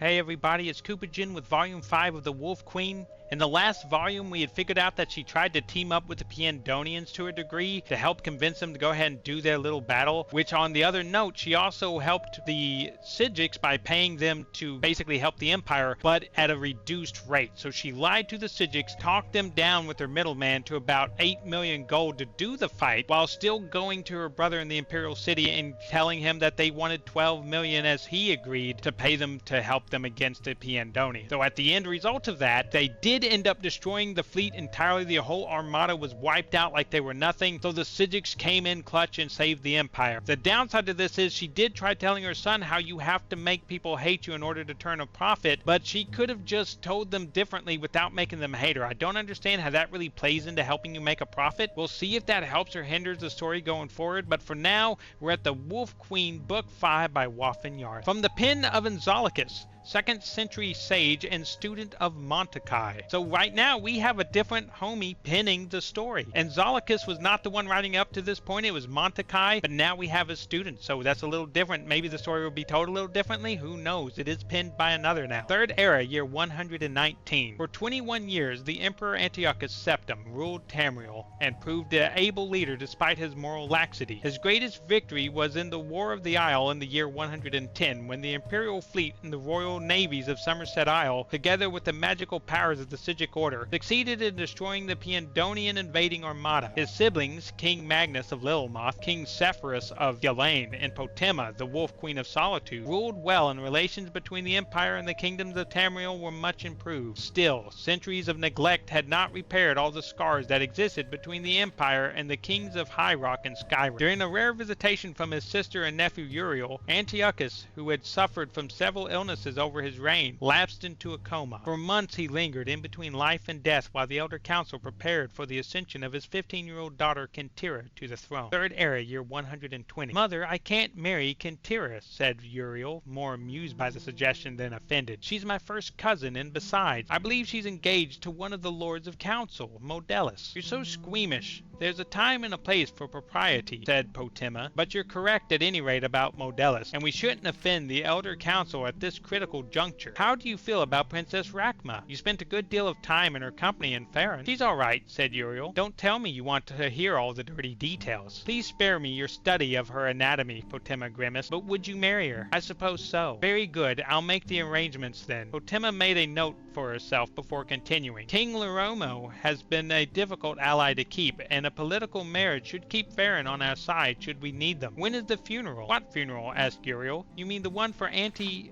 Hey everybody, it's Cooperjin with Volume 5 of The Wolf Queen. In the last volume, we had figured out that she tried to team up with the Piandonians to a degree to help convince them to go ahead and do their little battle, which on the other note, she also helped the Psijics by paying them to basically help the Empire, but at a reduced rate. So she lied to the Psijics, talked them down with her middleman to about 8 million gold to do the fight, while still going to her brother in the Imperial City and telling him that they wanted 12 million as he agreed to pay them to help them against the Piandoni. So at the end result of that, they did end up destroying the fleet entirely. The whole armada was wiped out like they were nothing, so the Psijics came in clutch and saved the Empire. The downside to this is she did try telling her son how you have to make people hate you in order to turn a profit, but she could have just told them differently without making them hate her. I don't understand how that really plays into helping you make a profit. We'll see if that helps or hinders the story going forward, but for now, we're at the Wolf Queen, Book 5 by Waffen Yarth. From the pen of Anzalicus, 2nd century sage and student of Montakai. So right now we have a different homie penning the story. Anzalicus was not the one writing up to this point, it was Montakai, but now we have a student, so that's a little different. Maybe the story will be told a little differently, who knows. It is penned by another now. 3rd era, year 119. For 21 years, the Emperor Antiochus Septim ruled Tamriel and proved an able leader despite his moral laxity. His greatest victory was in the War of the Isle in the year 110, when the Imperial fleet and the royal navies of Somerset Isle, together with the magical powers of the Psijic Order, succeeded in destroying the Piandonian invading armada. His siblings, King Magnus of Lilmoth, King Sepphoris of Yalain, and Potema, the Wolf Queen of Solitude, ruled well, and relations between the Empire and the kingdoms of Tamriel were much improved. Still, centuries of neglect had not repaired all the scars that existed between the Empire and the kings of High Rock and Skyrim. During a rare visitation from his sister and nephew Uriel, Antiochus, who had suffered from several illnesses over his reign, lapsed into a coma. For months he lingered in between life and death while the Elder Council prepared for the ascension of his 15-year-old daughter Kintyra to the throne. 3rd era, year 120. Mother, I can't marry Kintyra, said Uriel, more amused by the suggestion than offended. She's my first cousin, and besides, I believe she's engaged to one of the Lords of Council, Modellus. You're so squeamish. There's a time and a place for propriety, said Potema, but you're correct at any rate about Modellus, and we shouldn't offend the Elder Council at this critical juncture. How do you feel about Princess Rachma? You spent a good deal of time in her company in Faerun. She's all right, said Uriel. Don't tell me you want to hear all the dirty details. Please spare me your study of her anatomy, Potema grimaced. But would you marry her? I suppose so. Very good. I'll make the arrangements then. Potema made a note for herself before continuing. King Leromo has been a difficult ally to keep, and a political marriage should keep Faerun on our side should we need them. When is the funeral? What funeral? Asked Uriel. You mean the one for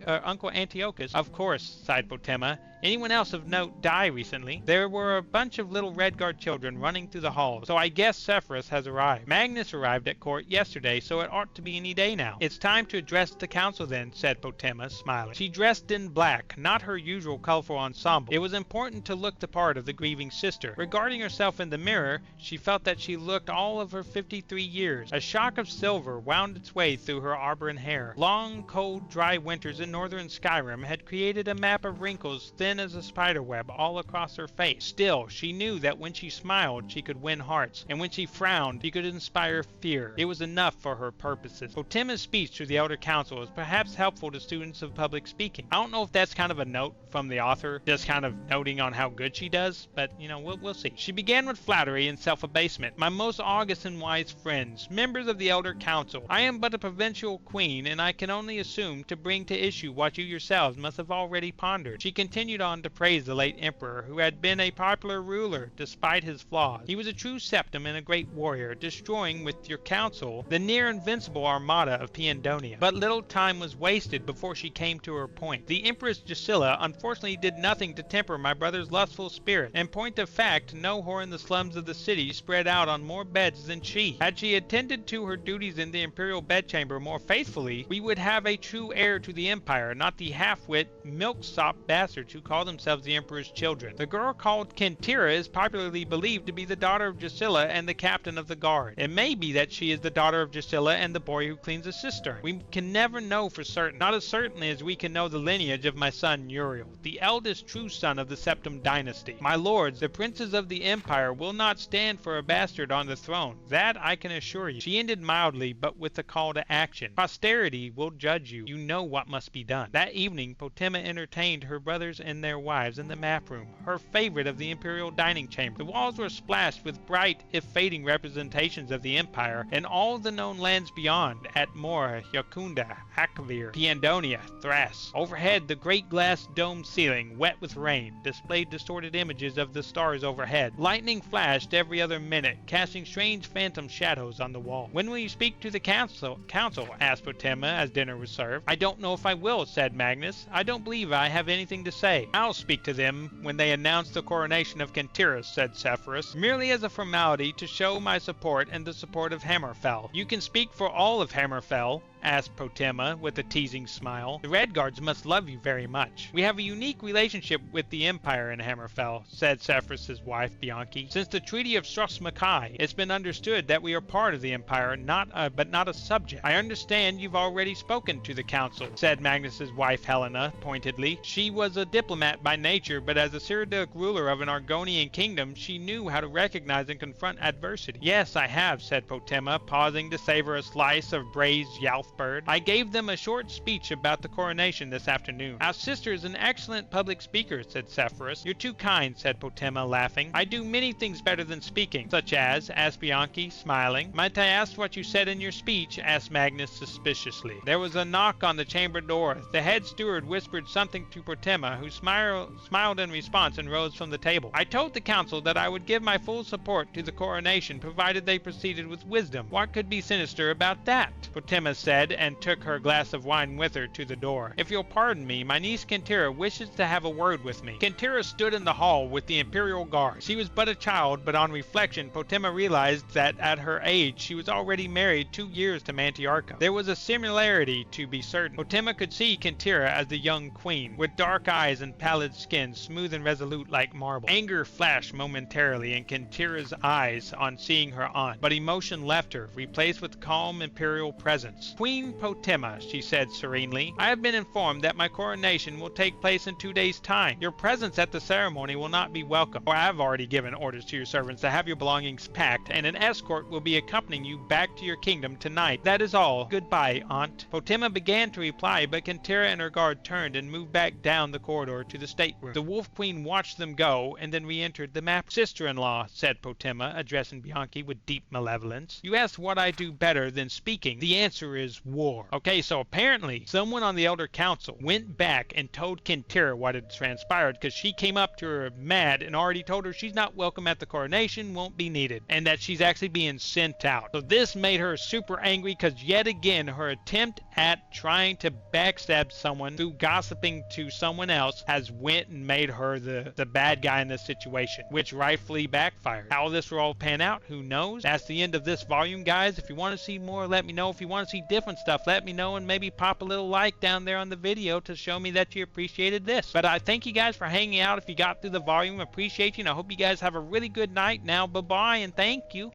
Uncle Antiochus? Of course, sighed Potema. Anyone else of note die recently? There were a bunch of little Redguard children running through the halls, so I guess Sepphoris has arrived. Magnus arrived at court yesterday, so it ought to be any day now. It's time to address the council then, said Potema, smiling. She dressed in black, not her usual colorful ensemble. It was important to look the part of the grieving sister. Regarding herself in the mirror, she felt that she looked all of her 53 years. A shock of silver wound its way through her auburn hair. Long, cold, dry winters in northern Skyrim had created a map of wrinkles thin as a spiderweb all across her face. Still, she knew that when she smiled, she could win hearts, and when she frowned, she could inspire fear. It was enough for her purposes. Potema's speech to the Elder Council is perhaps helpful to students of public speaking. I don't know if that's kind of a note from the author, just kind of noting on how good she does, but, you know, we'll see. She began with flattery and self-abasement. My most august and wise friends, members of the Elder Council, I am but a provincial queen, and I can only assume to bring to issue what you yourselves must have already pondered. She continued on to praise the late emperor, who had been a popular ruler despite his flaws. He was a true septim and a great warrior, destroying with your counsel the near invincible armada of Piandonia. But little time was wasted before she came to her point. The Empress Gisela unfortunately did nothing to temper my brother's lustful spirit. In point of fact, no whore in the slums of the city spread out on more beds than she. Had she attended to her duties in the imperial bedchamber more faithfully, we would have a true heir to the empire, not the half-wit, milksop bastards who call themselves the Emperor's children. The girl called Kintyra is popularly believed to be the daughter of Drusilla and the captain of the guard. It may be that she is the daughter of Drusilla and the boy who cleans the cistern. We can never know for certain, not as certainly as we can know the lineage of my son Uriel, the eldest true son of the Septim dynasty. My lords, the princes of the empire will not stand for a bastard on the throne. That I can assure you. She ended mildly, but with a call to action. Posterity will judge you. You know what must be done. That evening, Potema entertained her brothers and their wives in the map room, her favorite of the imperial dining chamber. The walls were splashed with bright, if fading, representations of the empire and all the known lands beyond, at Mora, Yakunda, Akavir, Piandonia, Thras. Overhead, the great glass dome ceiling, wet with rain, displayed distorted images of the stars overhead. Lightning flashed every other minute, casting strange phantom shadows on the wall. When will you speak to the council? Asked Potema as dinner was served. I don't know if I will, said Magnus. I don't believe I have anything to say. I'll speak to them when they announce the coronation of Kintyra, said Sepphoris, merely as a formality to show my support and the support of Hammerfell. You can speak for all of Hammerfell, asked Potema with a teasing smile. The Redguards must love you very much. We have a unique relationship with the Empire in Hammerfell, said Sepphoris' wife Bianchi. Since the Treaty of Strosmakai, it's been understood that we are part of the Empire, but not a subject. I understand you've already spoken to the council, said Magnus's wife Helena pointedly. She was a diplomat by nature, but as a Cyrodiilic ruler of an Argonian kingdom, she knew how to recognize and confront adversity. Yes, I have, said Potema, pausing to savor a slice of braised Yalfbird. I gave them a short speech about the coronation this afternoon. Our sister is an excellent public speaker, said Sepphoris. You're too kind, said Potema, laughing. I do many things better than speaking, such as, asked Bianchi, smiling. Might I ask what you said in your speech? Asked Magnus suspiciously. There was a knock on the chamber door. The head steward whispered something to Potema, who smiled in response and rose from the table. I told the council that I would give my full support to the coronation, provided they proceeded with wisdom. What could be sinister about that? Potema said, and took her glass of wine with her to the door. If you'll pardon me, my niece Kintyra wishes to have a word with me. Kintyra stood in the hall with the Imperial Guard. She was but a child, but on reflection, Potema realized that at her age she was already married 2 years to Mantiarca. There was a similarity, to be certain. Potema could see Kintyra as the young queen, with dark eyes and pallid skin, smooth and resolute like marble. Anger flashed momentarily in Kintyra's eyes on seeing her aunt, but emotion left her, replaced with calm imperial presence. Queen Potema, she said serenely, I have been informed that my coronation will take place in 2 days' time. Your presence at the ceremony will not be welcome, for I have already given orders to your servants to have your belongings packed, and an escort will be accompanying you back to your kingdom tonight. That is all. Goodbye, aunt. Potema began to reply, but Kintyra and her guard turned and moved back down the corridor to the stateroom. The Wolf Queen watched them go, and then re-entered the map. Sister-in-law, said Potema, addressing Bianchi with deep malevolence. You asked what I do better than speaking. The answer is war. Okay, so apparently someone on the Elder Council went back and told Kintyra what had transpired, because she came up to her mad and already told her she's not welcome at the coronation, won't be needed, and that she's actually being sent out. So this made her super angry, because yet again her attempt at trying to backstab someone through gossiping to someone else has went and made her the bad guy in this situation, which rightfully backfired. How this will all pan out, who knows? That's the end of this volume, guys. If you want to see more, let me know. If you want to see different stuff, let me know, and maybe pop a little like down there on the video to show me that you appreciated this. But I thank you guys for hanging out. If you got through the volume, appreciate you, and I hope you guys have a really good night. Now, bye-bye, and thank you.